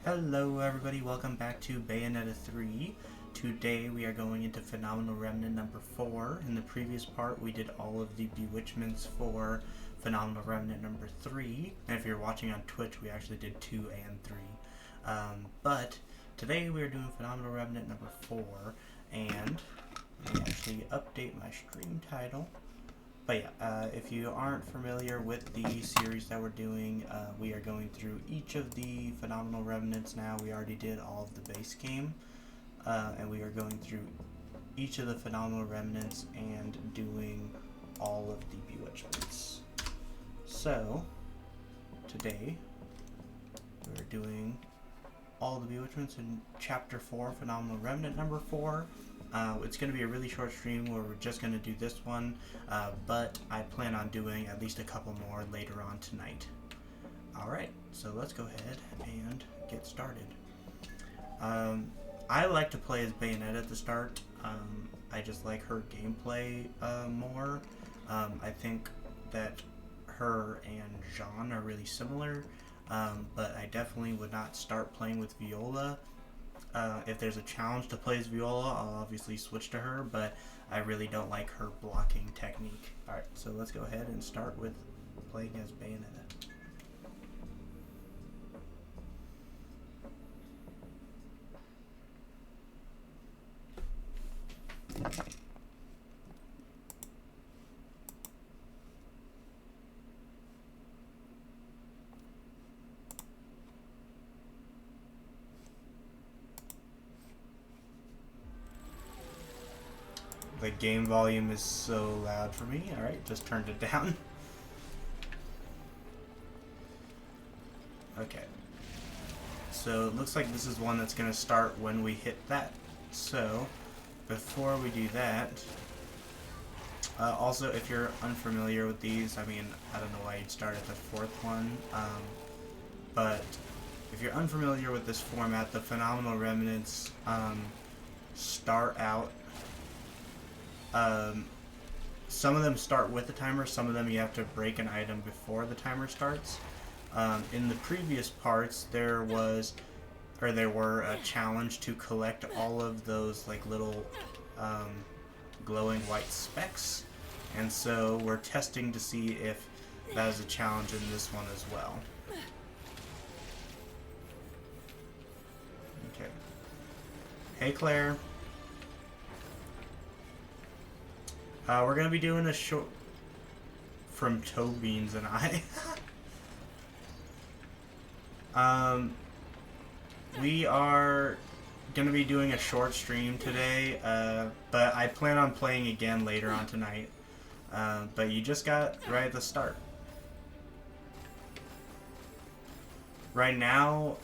Hello everybody, welcome back to Bayonetta 3. Today we are going into Phenomenal Remnant number 4. In the previous part we did all of the Bewitchments for Phenomenal Remnant number 3. And if you're watching on Twitch, we actually did 2 and 3. But today we are doing Phenomenal Remnant number 4. And let me actually update my stream title. But yeah, if you aren't familiar with the series that we're doing, we are going through each of the Phenomenal Remnants now. We already did all of the base game, and we are going through each of the Phenomenal Remnants and doing all of the Bewitchments. So, today, we're doing all the Bewitchments in Chapter 4, Phenomenal Remnant number 4. It's going to be a really short stream where we're just going to do this one, but I plan on doing at least a couple more later on tonight. Alright, so let's go ahead and get started. I like to play as Bayonetta at the start. I just like her gameplay more. I think that her and Jean are really similar, but I definitely would not start playing with Viola. If there's a challenge to play as Viola, I'll obviously switch to her, but I really don't like her blocking technique. Alright, so let's go ahead and start with playing as Bayonetta. The game volume is so loud for me. Alright, just turned it down. Okay. So it looks like this is one that's going to start when we hit that. So, before we do that, also if you're unfamiliar with these, I mean, I don't know why you'd start at the fourth one, but if you're unfamiliar with this format, the Phenomenal Remnants start out. Some of them start with the timer, some of them you have to break an item before the timer starts. In the previous parts, there were a challenge to collect all of those like little glowing white specks, and so we're testing to see if that is a challenge in this one as well. Okay. Hey Claire. We're going to be doing a short from Toe Beans and I. We are going to be doing a short stream today, but I plan on playing again later on tonight. But you just got right at the start. Right now,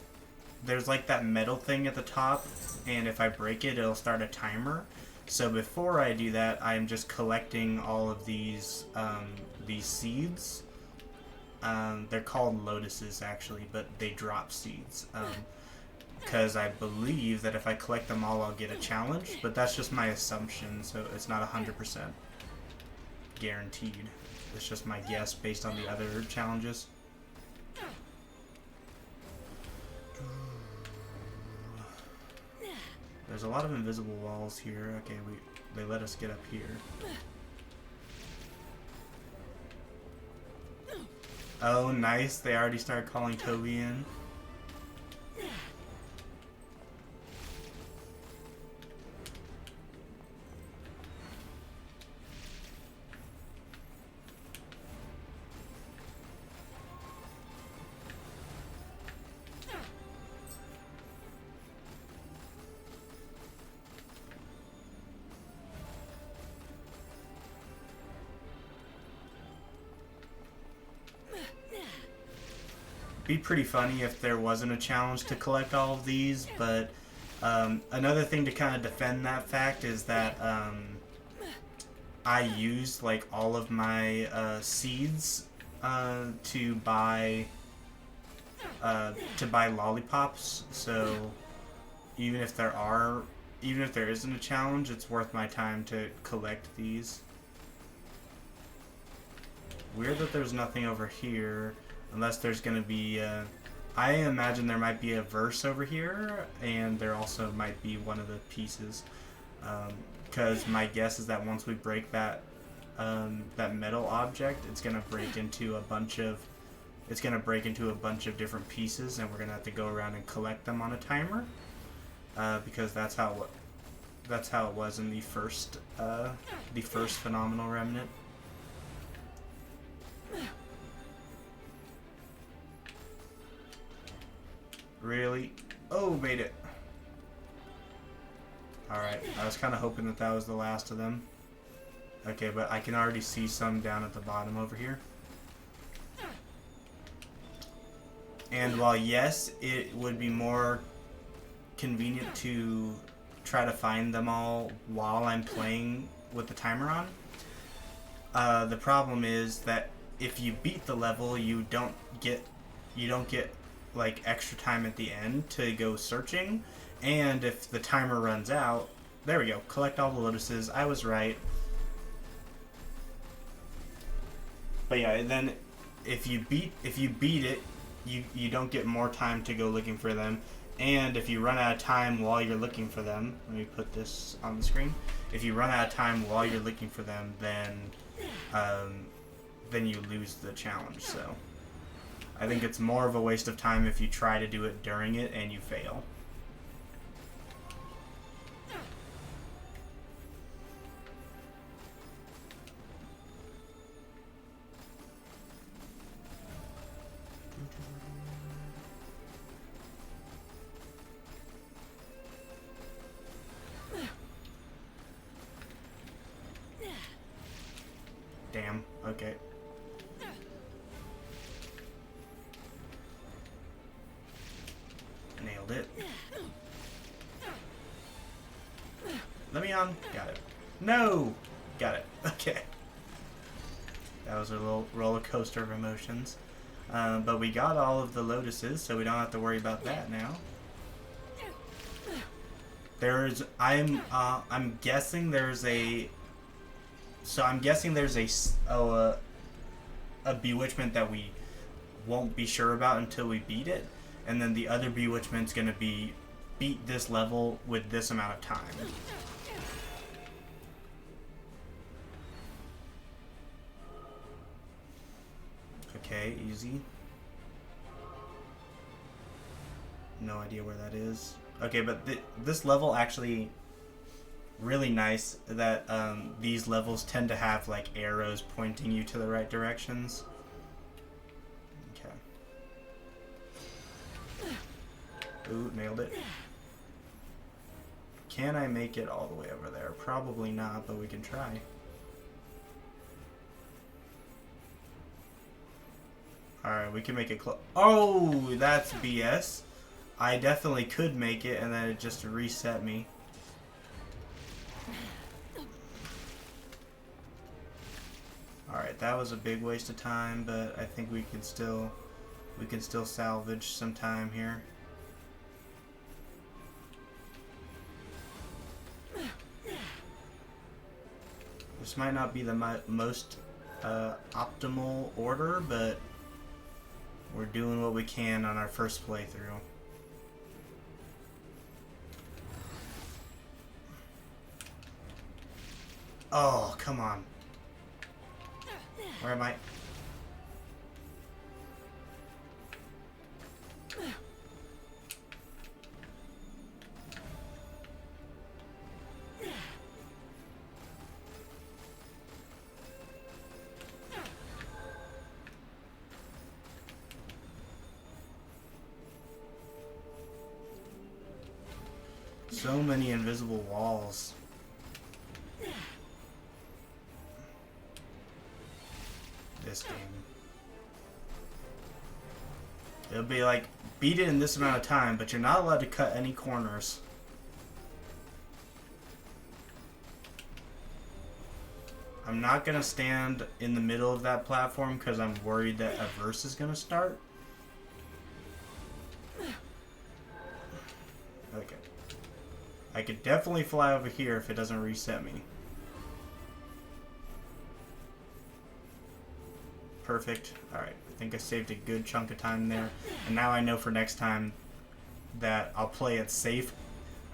there's like that metal thing at the top, and if I break it, it'll start a timer. So before I do that, I'm just collecting all of these seeds. They're called lotuses actually, but they drop seeds. Because I believe that if I collect them all, I'll get a challenge. But that's just my assumption, so it's not 100% guaranteed. It's just my guess based on the other challenges. There's a lot of invisible walls here. Okay, they let us get up here. Oh, nice. They already started calling Toby in. Be pretty funny if there wasn't a challenge to collect all of these, but another thing to kind of defend that fact is that I used like all of my seeds to buy lollipops, so even if there isn't a challenge, it's worth my time to collect these. Weird that there's nothing over here. Unless there's going to be I imagine there might be a verse over here, and there also might be one of the pieces. Because my guess is that once we break that that metal object, it's gonna break into a bunch of different pieces, and we're gonna have to go around and collect them on a timer. Because that's how it was in the first Phenomenal Remnant. Really? Oh, made it. Alright, I was kind of hoping that was the last of them. Okay, but I can already see some down at the bottom over here. And while yes, it would be more convenient to try to find them all while I'm playing with the timer on, the problem is that if you beat the level, you don't get like extra time at the end to go searching, and if the timer runs out, there we go, collect all the lotuses. I was right. But yeah, then if you beat it, you don't get more time to go looking for them, and if you run out of time while you're looking for them, let me put this on the screen. If you run out of time while you're looking for them, then you lose the challenge. So I think it's more of a waste of time if you try to do it during it and you fail. Damn, okay. Nailed it. Let me on. Got it. No! Got it. Okay. That was a little roller coaster of emotions. But we got all of the lotuses, so we don't have to worry about that now. I'm guessing there's a... So I'm guessing there's a bewitchment that we won't be sure about until we beat it, and then the other bewitchment's gonna be beat this level with this amount of time. Okay, easy. No idea where that is. Okay, but this level actually... really nice that these levels tend to have like arrows pointing you to the right directions. Okay. Ooh, nailed it. Can I make it all the way over there? Probably not, but we can try. Alright, we can make it close. Oh, that's BS. I definitely could make it, and then it just reset me. Alright, that was a big waste of time, but I think we can still salvage some time here. This might not be the most optimal order, but we're doing what we can on our first playthrough. Oh, come on. Where am I? So many invisible walls. This game. It'll be like, beat it in this amount of time, but you're not allowed to cut any corners. I'm not going to stand in the middle of that platform because I'm worried that a verse is going to start. Okay. I could definitely fly over here if it doesn't reset me. Perfect. Alright, I think I saved a good chunk of time there. And now I know for next time that I'll play it safe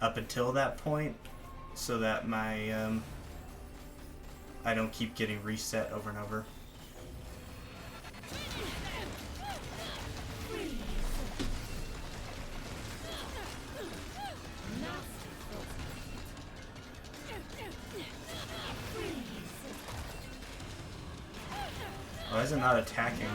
up until that point so that my I don't keep getting reset over and over. Why is it not attacking?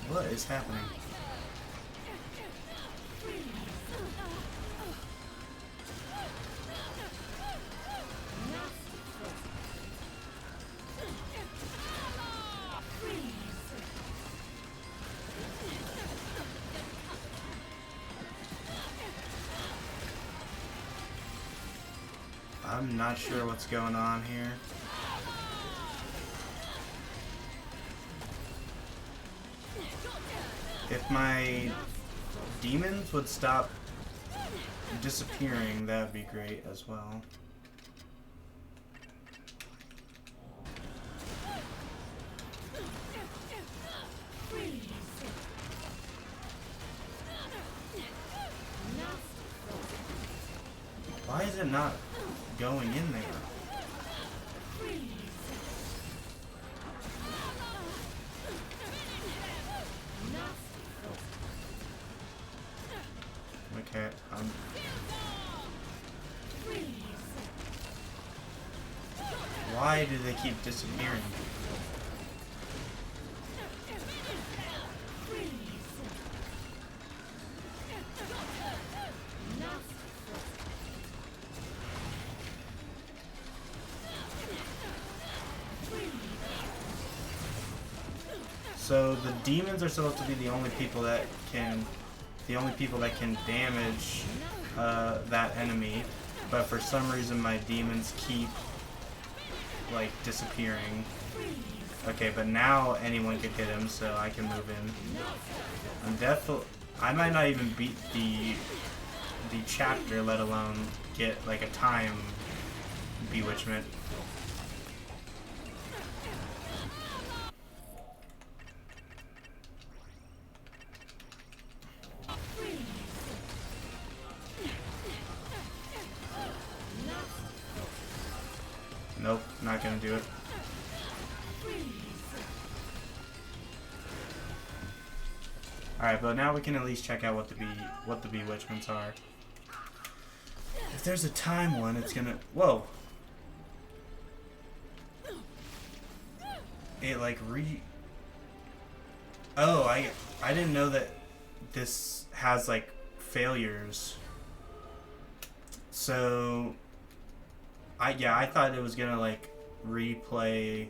What is happening? I'm not sure what's going on here. If my demons would stop disappearing, that would be great as well. Why is it not going in there? Okay, why do they keep disappearing? So the demons are supposed to be the only people that can damage that enemy, but for some reason my demons keep like disappearing. Okay, but now anyone could hit him, so I can move in. I might not even beat the chapter, let alone get like a time bewitchment. Nope, not gonna do it. Alright, but now we can at least check out what the bewitchments are. If there's a time one, it's gonna... Whoa! It like Oh, I didn't know that this has like failures. So I thought it was gonna like replay,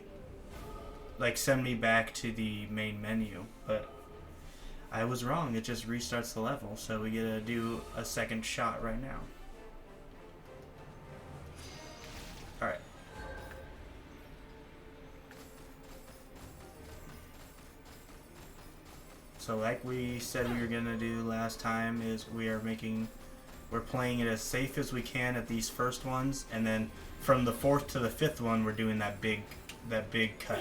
like send me back to the main menu, but I was wrong. It just restarts the level, so we gotta do a second shot right now. Alright. So like we said we were gonna do last time, is we're playing it as safe as we can at these first ones, and then from the 4th to the 5th one we're doing that big cut.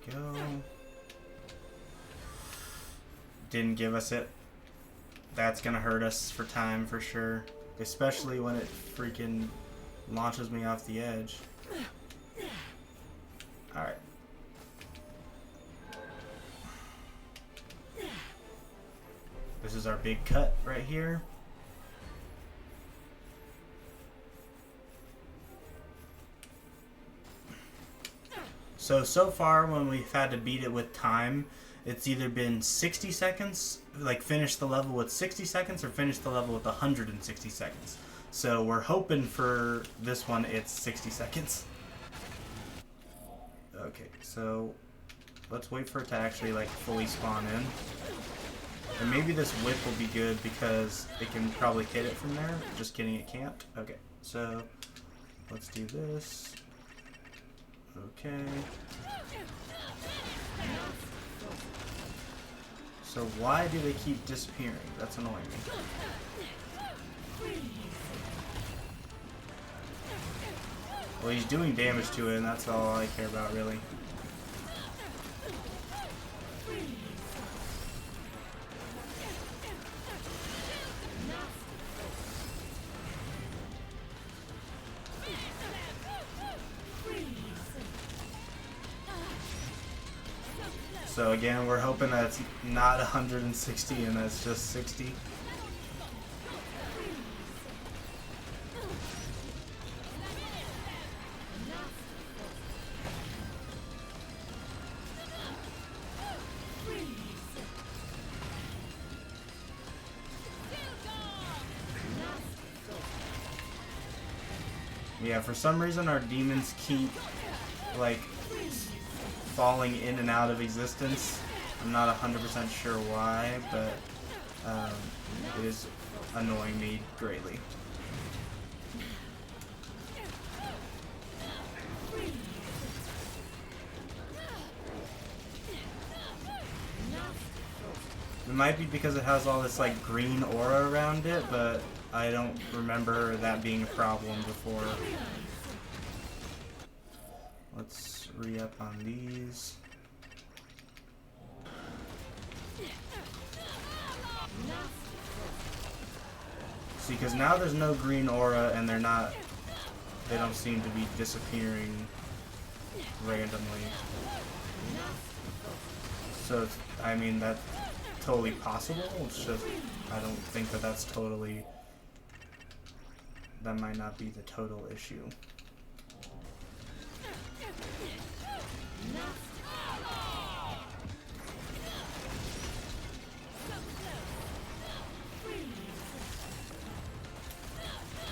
Go. Didn't give us it. That's gonna hurt us for time for sure. Especially when it freaking launches me off the edge. Alright. This is our big cut right here. So far when we've had to beat it with time, it's either been 60 seconds, like finish the level with 60 seconds, or finish the level with 160 seconds. So we're hoping for this one it's 60 seconds. Okay, so let's wait for it to actually like fully spawn in. And maybe this whip will be good because it can probably hit it from there. Just kidding, it can't. Okay, so let's do this. Okay. So why do they keep disappearing? That's annoying me. Well, he's doing damage to it, and that's all I care about, really. So again, we're hoping that it's not 160 and that's just 60. Yeah, for some reason our demons keep like falling in and out of existence. I'm not 100% sure why, but it is annoying me greatly. It might be because it has all this like green aura around it, but I don't remember that being a problem before. Let's re-up on these. See, because now there's no green aura and they don't seem to be disappearing randomly. So, I mean, that's totally possible. It's just, I don't think that that's totally, that might not be the total issue.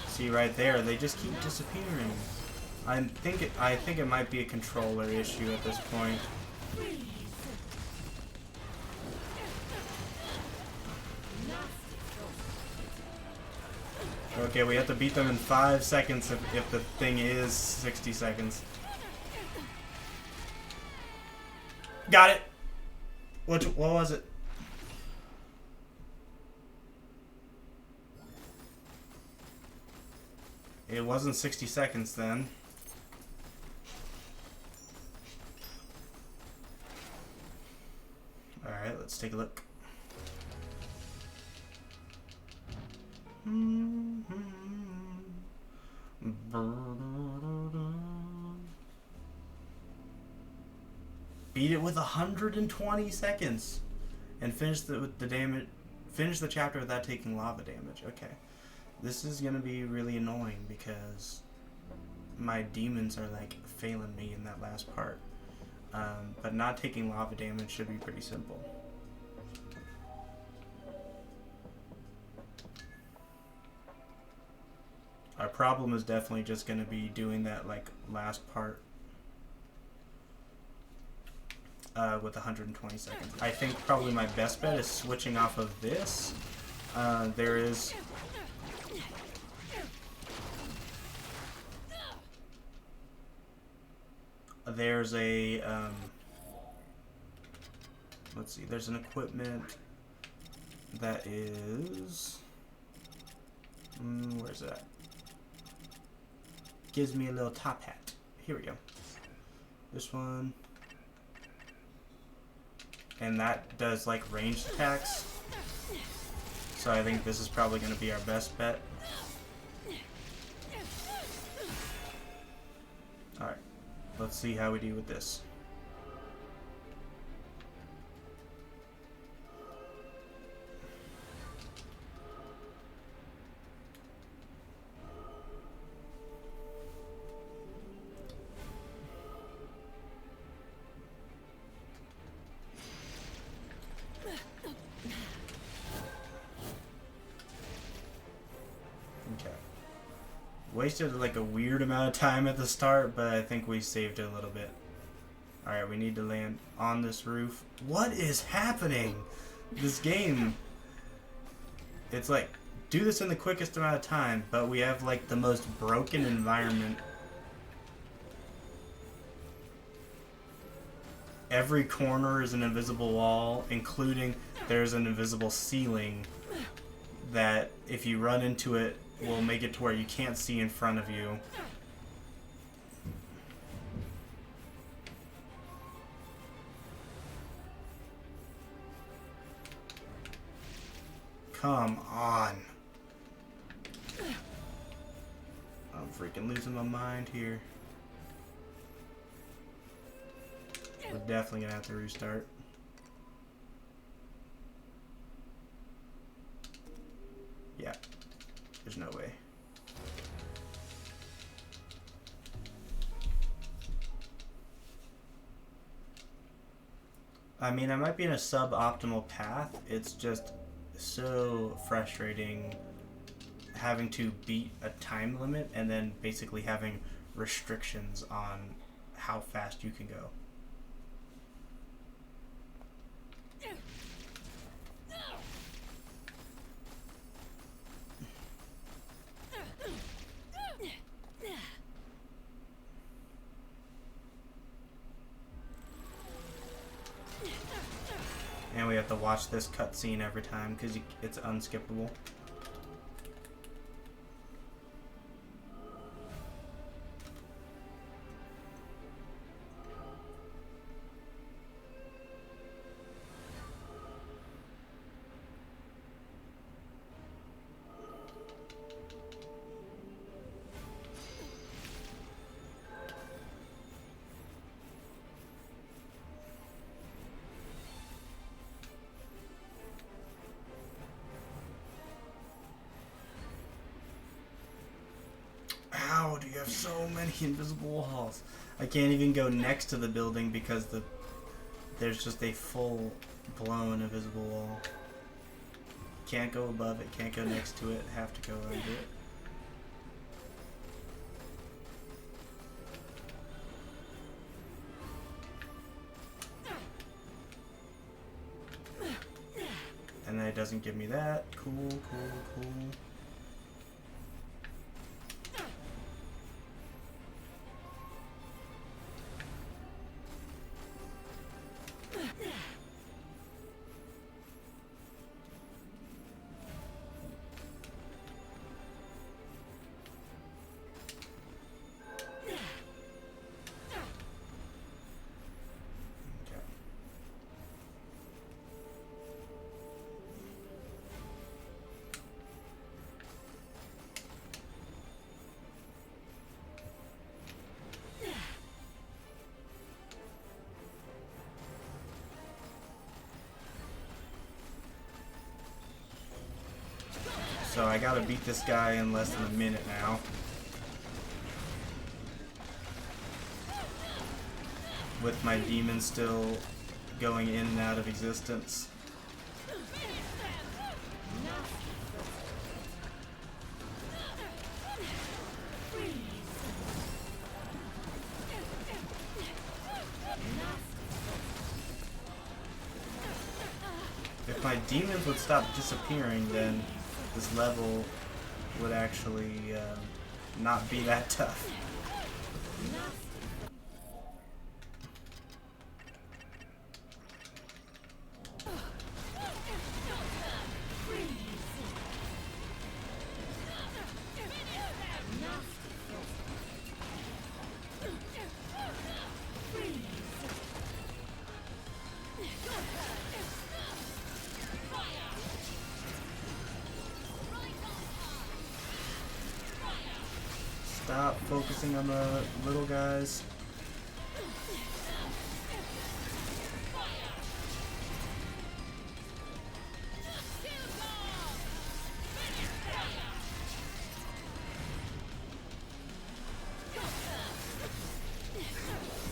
See right there, they just keep disappearing. I think it might be a controller issue at this point. Okay, we have to beat them in 5 seconds if the thing is 60 seconds. Got it! What was it? It wasn't 60 seconds then. Alright, let's take a look. Beat it with 120 seconds and finish the chapter without taking lava damage. Okay. This is gonna be really annoying because my demons are like failing me in that last part. But not taking lava damage should be pretty simple. Our problem is definitely just gonna be doing that like last part with 120 seconds. I think probably my best bet is switching off of this. There's a let's see, there's an equipment that is where's it at? Gives me a little top hat. Here we go. This one. And that does like ranged attacks. So I think this is probably going to be our best bet. Alright. Let's see how we do with this. Wasted like a weird amount of time at the start, but I think we saved it a little bit. Alright, we need to land on this roof. What is happening? This game, it's like, do this in the quickest amount of time, but we have like the most broken environment. Every corner is an invisible wall, including there's an invisible ceiling that if you run into it will make it to where you can't see in front of you. Come on. I'm freaking losing my mind here. We're definitely gonna have to restart. Yeah, there's no way. I mean, I might be in a suboptimal path. It's just so frustrating having to beat a time limit and then basically having restrictions on how fast you can go. And we have to watch this cutscene every time because it's unskippable. How do you have so many invisible walls? I can't even go next to the building because there's just a full-blown invisible wall. Can't go above it, can't go next to it, have to go under it. And then it doesn't give me that. Cool, cool, cool. So I gotta beat this guy in less than a minute now. With my demon still going in and out of existence. If my demons would stop disappearing, then this level would actually not be that tough. Stop focusing on the little guys.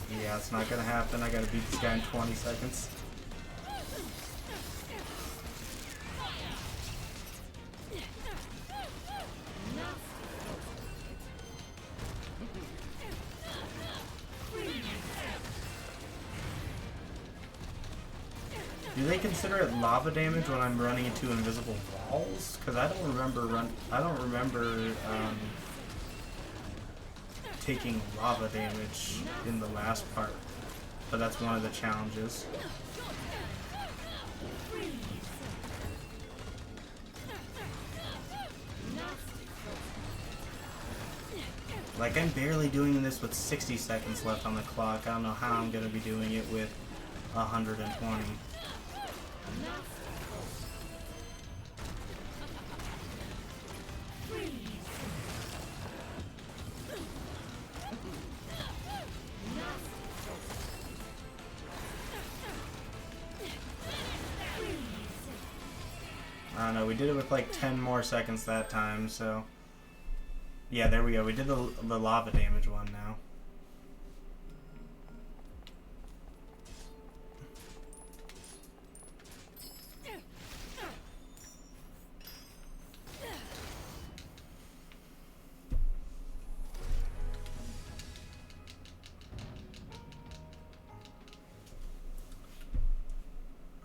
Yeah, it's not gonna happen. I gotta beat this guy in 20 seconds. Do they consider it lava damage when I'm running into invisible walls? Because I don't remember taking lava damage in the last part, but that's one of the challenges. Like, I'm barely doing this with 60 seconds left on the clock. I don't know how I'm going to be doing it with 120. I don't know, we did it with like 10 more seconds that time, so... Yeah, there we go. We did the lava damage one now.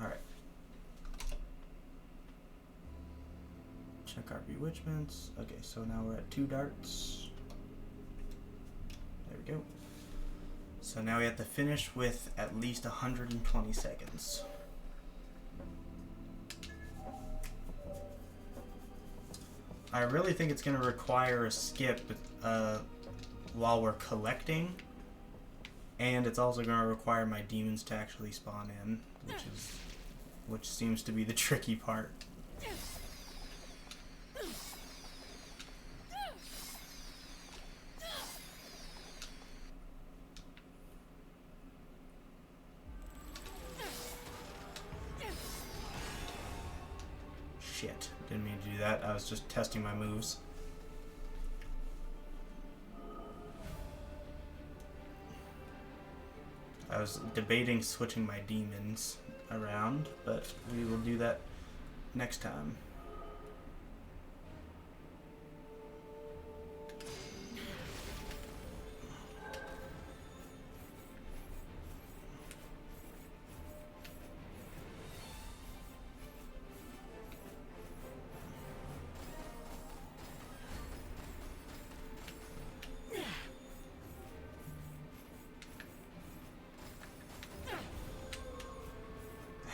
Alright. Check our bewitchments. Okay, so now we're at 2 darts. There we go. So now we have to finish with at least 120 seconds. I really think it's going to require a skip while we're collecting, and it's also going to require my demons to actually spawn in, which seems to be the tricky part. Shit, didn't mean to do that. I was just testing my moves. I was debating switching my demons around, but we will do that next time.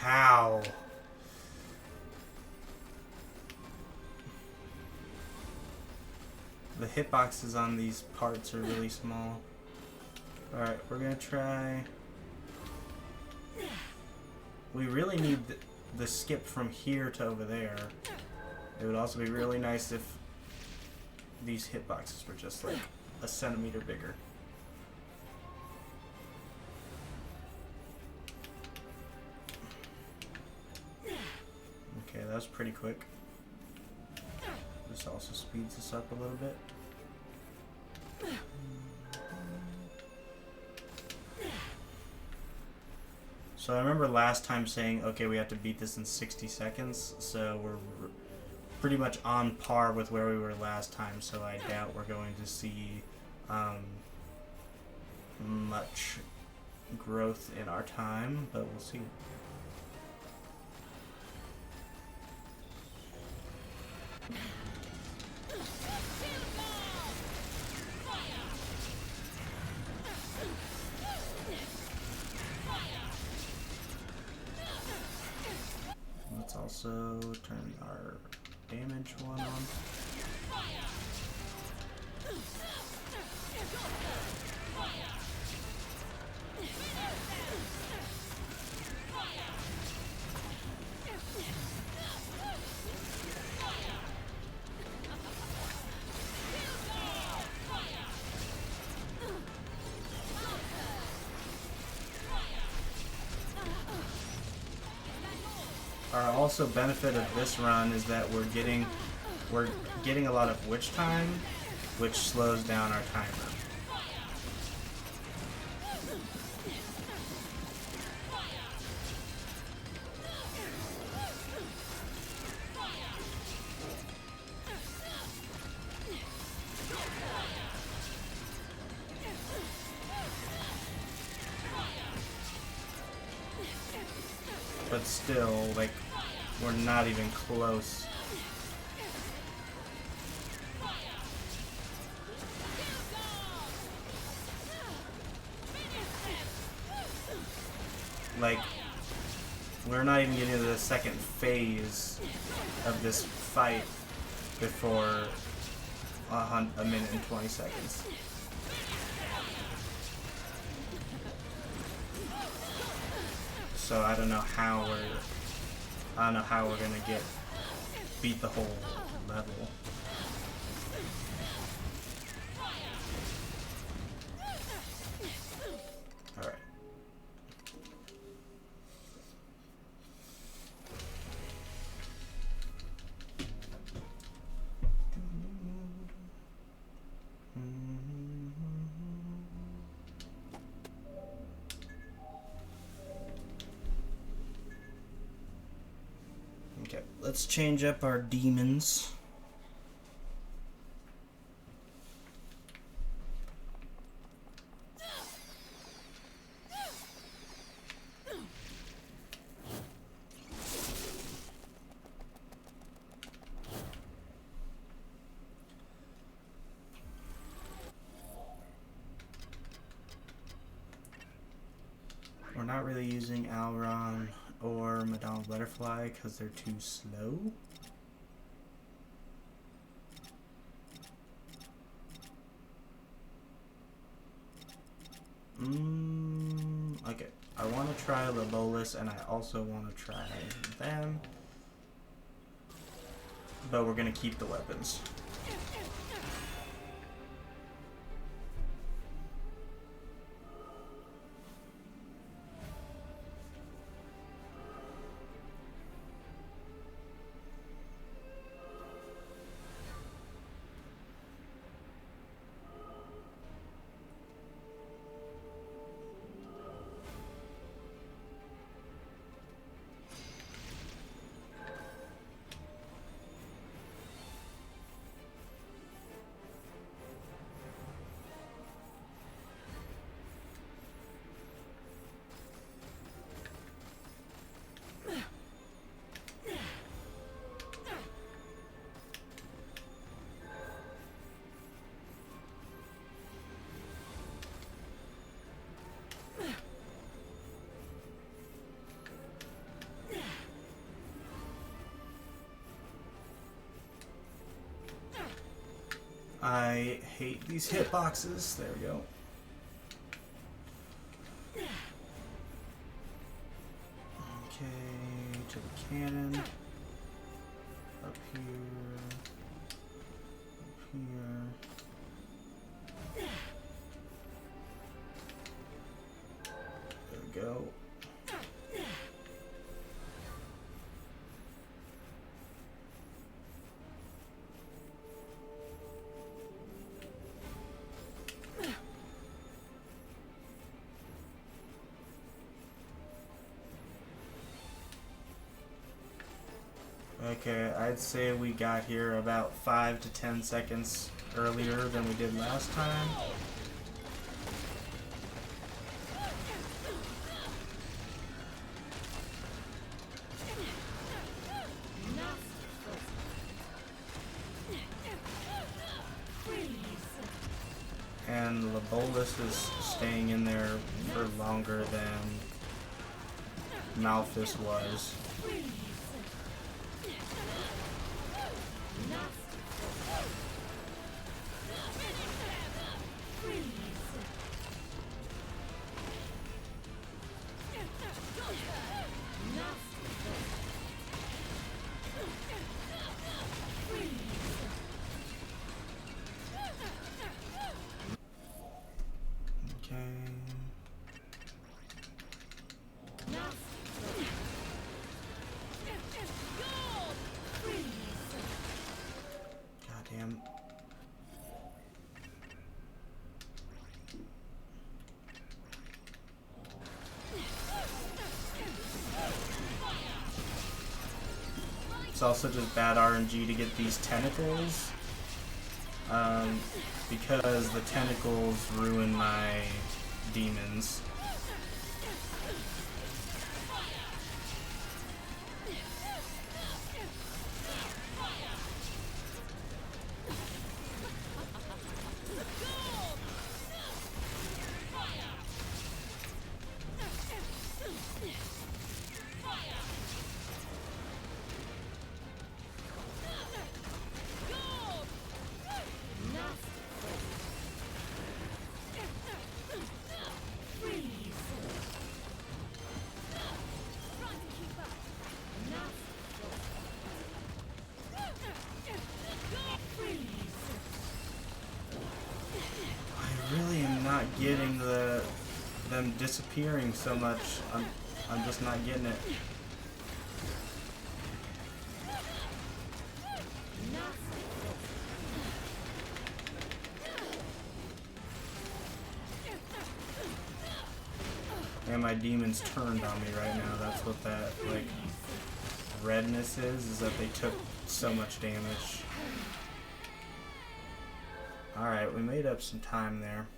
How? The hitboxes on these parts are really small. Alright, we're gonna try... We really need the skip from here to over there. It would also be really nice if these hitboxes were just like a centimeter bigger. Okay, that was pretty quick. This also speeds this up a little bit. So I remember last time saying, okay, we have to beat this in 60 seconds, so we're pretty much on par with where we were last time, so I doubt we're going to see much growth in our time, but we'll see. Let's also turn our damage one on. Our also benefit of this run is that we're getting a lot of witch time, which slows down our timer. But still, like, we're not even close. Like, we're not even getting to the second phase of this fight before a minute and 20 seconds. So I don't know how we're gonna beat the whole level. All right. Okay, let's change up our demons. We're not really using Alron or Madame Butterfly because they're too slow. Okay, I want to try Lobolis and I also want to try them, but we're going to keep the weapons. I hate these hitboxes. There we go. Okay, to the cannon. Up here. Up here. There we go. Okay, I'd say we got here about 5 to 10 seconds earlier than we did last time. And Lobolis is staying in there for longer than Malphus was. Goddamn. It's also just bad RNG to get these tentacles, because the tentacles ruin my demons. them disappearing so much. I'm just not getting it. And my demons turned on me right now. That's what that, like, redness is that they took so much damage. Alright, we made up some time there.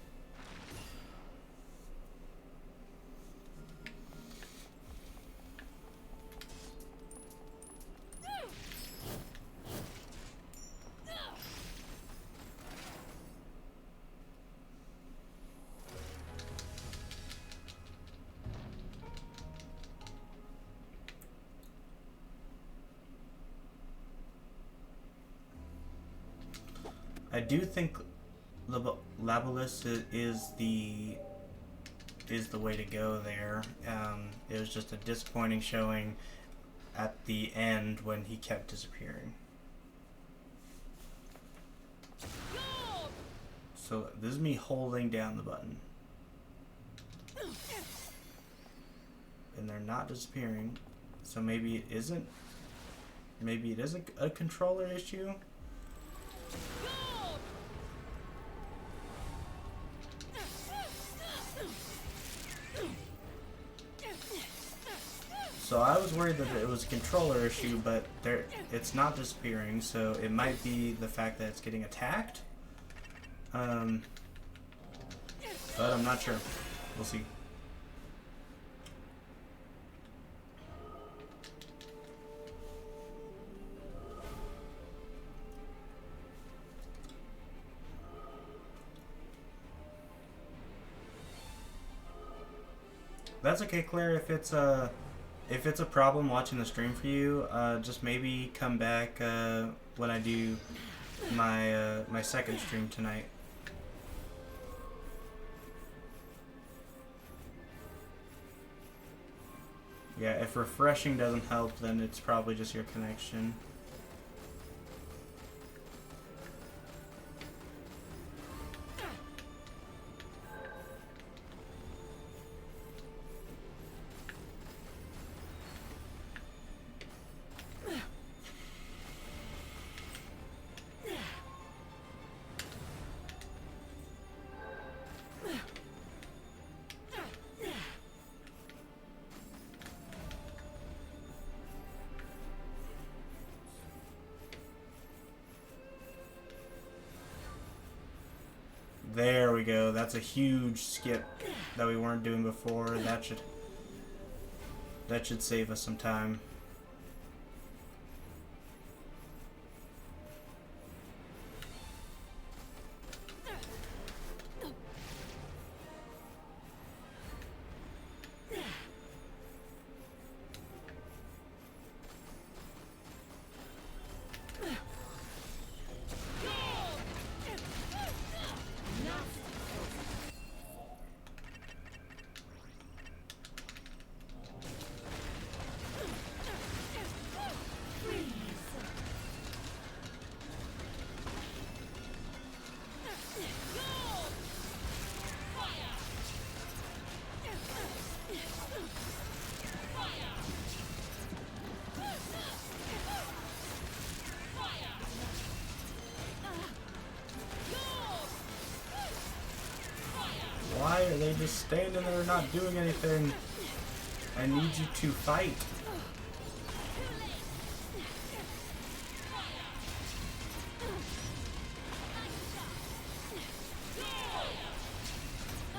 I do think Labolus is the way to go there. It was just a disappointing showing at the end when he kept disappearing. So this is me holding down the button. And they're not disappearing. So maybe it isn't a controller issue. So I was worried that it was a controller issue, but it's not disappearing, so it might be the fact that it's getting attacked. But I'm not sure. We'll see. That's okay, Claire. If it's a problem watching the stream for you, just maybe come back when I do my my second stream tonight. Yeah, if refreshing doesn't help, then it's probably just your connection. There we go. That's a huge skip that we weren't doing before. That should save us some time. Why are they just standing there not doing anything? I need you to fight.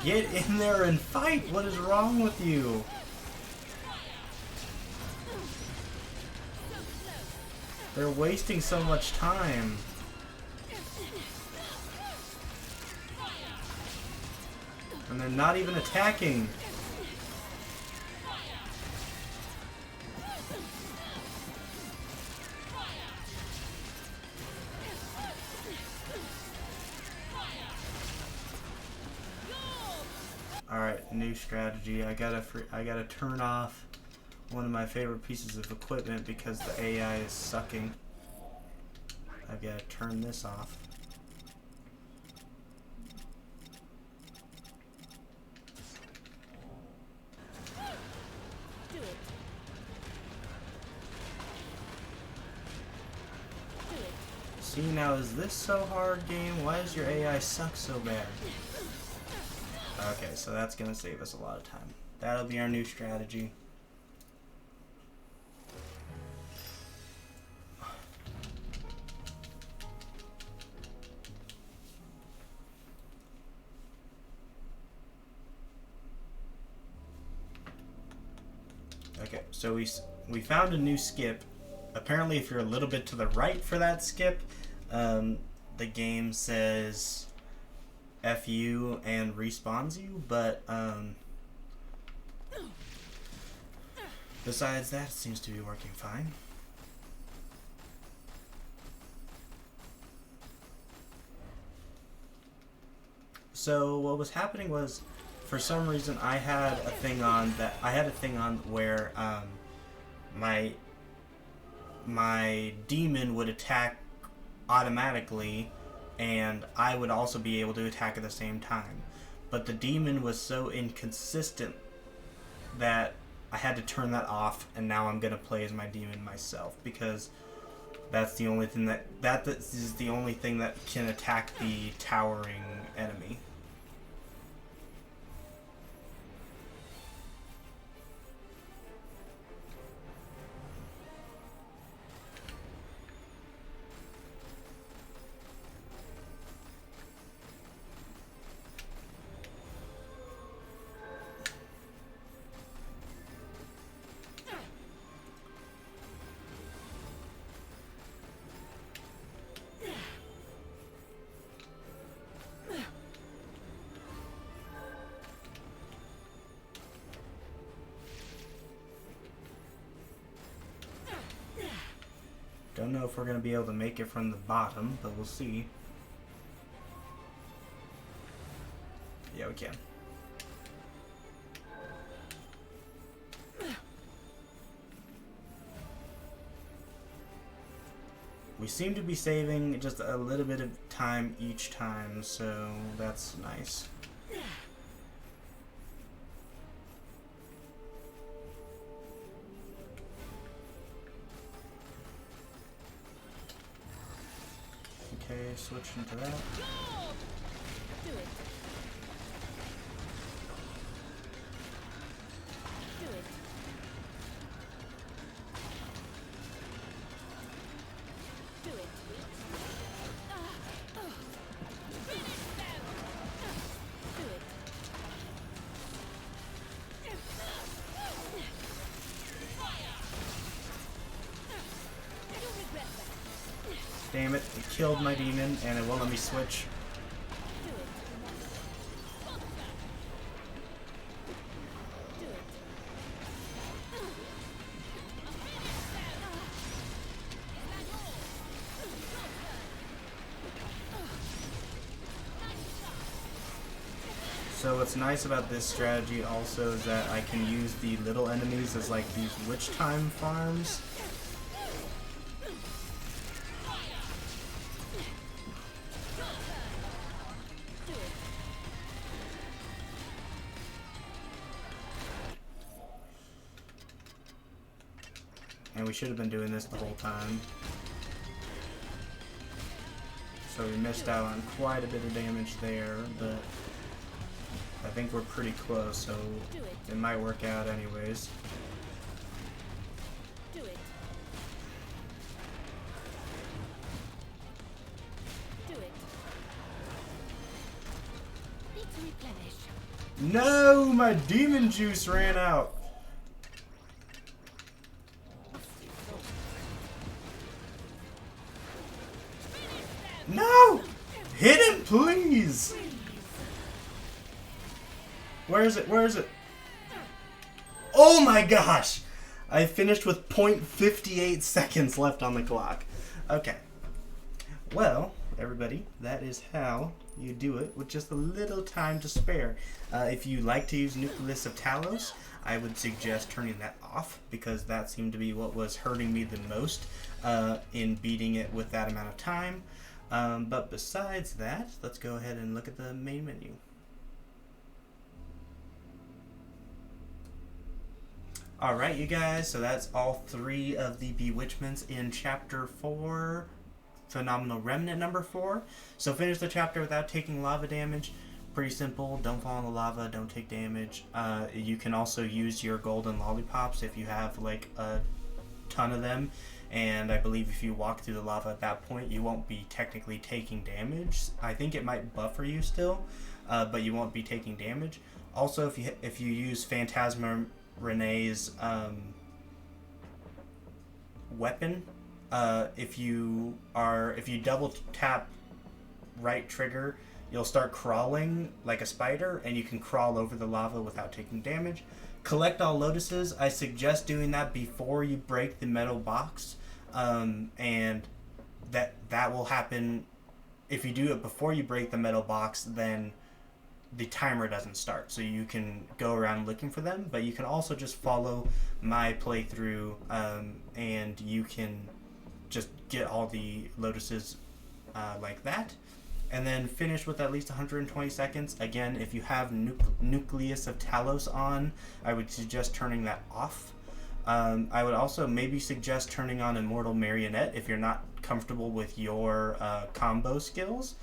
Get in there and fight! What is wrong with you? They're wasting so much time. And they're not even attacking. Alright, new strategy. I gotta turn off one of my favorite pieces of equipment because the AI is sucking. I've gotta turn this off. See, now is this so hard, game? Why does your AI suck so bad? Okay, so that's gonna save us a lot of time. That'll be our new strategy. Okay, so we found a new skip. Apparently, if you're a little bit to the right for that skip, the game says F you and respawns you, but besides that, it seems to be working fine. So what was happening was, for some reason, I had a thing on where my demon would attack automatically, and I would also be able to attack at the same time. But the demon was so inconsistent that I had to turn that off, and now I'm gonna play as my demon myself, because that's the only thing that is the only thing that can attack the towering enemy. Don't know if we're going to be able to make it from the bottom, but we'll see. Yeah, we can. We seem to be saving just a little bit of time each time, so that's nice. Okay, switching to that. Do it. Do it. Do it. Finish them. Do it. Fire. You'll regret that. Damn it, it killed my demon and it won't let me switch. Do it. Do it. So what's nice about this strategy also is that I can use the little enemies as like these witch time farms. And we should have been doing this the whole time. So we missed out on quite a bit of damage there, but I think we're pretty close, so it might work out anyways. Do it. Do it. Need to replenish. No! My demon juice ran out! No! Hit him, please! Where is it? Where is it? Oh my gosh! I finished with 0.58 seconds left on the clock. Okay. Well, everybody, that is how you do it with just a little time to spare. If you like to use Nucleus of Talos, I would suggest turning that off, because that seemed to be what was hurting me the most in beating it with that amount of time. But besides that, let's go ahead and look at the main menu. Alright, you guys, so that's all 3 of the Bewitchments in Chapter 4, Phenomenal Remnant number 4. So finish the chapter without taking lava damage. Pretty simple. Don't fall in the lava. Don't take damage. You can also use your golden lollipops if you have like a ton of them. And I believe if you walk through the lava at that point, you won't be technically taking damage. I think it might buffer you still, but you won't be taking damage. Also, if you use Phantasma Renee's weapon, if you double tap right trigger, you'll start crawling like a spider, and you can crawl over the lava without taking damage. Collect all lotuses. I suggest doing that before you break the metal box, and that will happen. If you do it before you break the metal box, then the timer doesn't start, so you can go around looking for them. But you can also just follow my playthrough, and you can just get all the lotuses like that, and then finish with at least 120 seconds. Again, if you have Nucleus of Talos on, I would suggest turning that off. I would also maybe suggest turning on Immortal Marionette if you're not comfortable with your combo skills.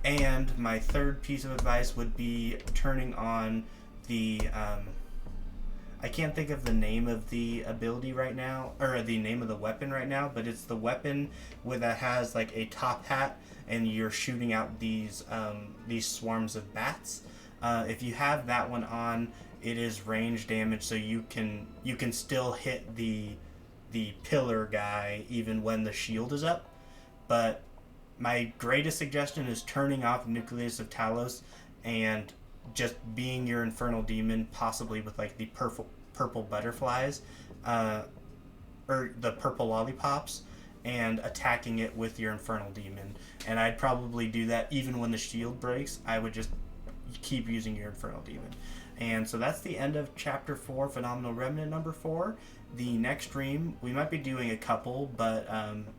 And my third piece of advice would be turning on the I can't think of the name of the ability right now, or the name of the weapon right now, but it's the weapon that has like a top hat and you're shooting out these swarms of bats. If you have that one on, it is range damage, so you can still hit the pillar guy even when the shield is up. But my greatest suggestion is turning off Nucleus of Talos and just being your Infernal Demon, possibly with like the purple butterflies, or the purple lollipops, and attacking it with your Infernal Demon. And I'd probably do that even when the shield breaks. I would just keep using your Infernal Demon. And so that's the end of Chapter 4, Phenomenal Remnant number 4. The next stream, we might be doing a couple, but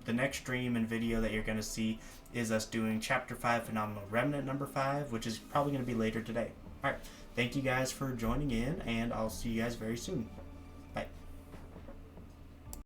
the next stream and video that you're going to see is us doing Chapter 5, Phenomenal Remnant number 5, which is probably going to be later today. Alright, thank you guys for joining in, and I'll see you guys very soon.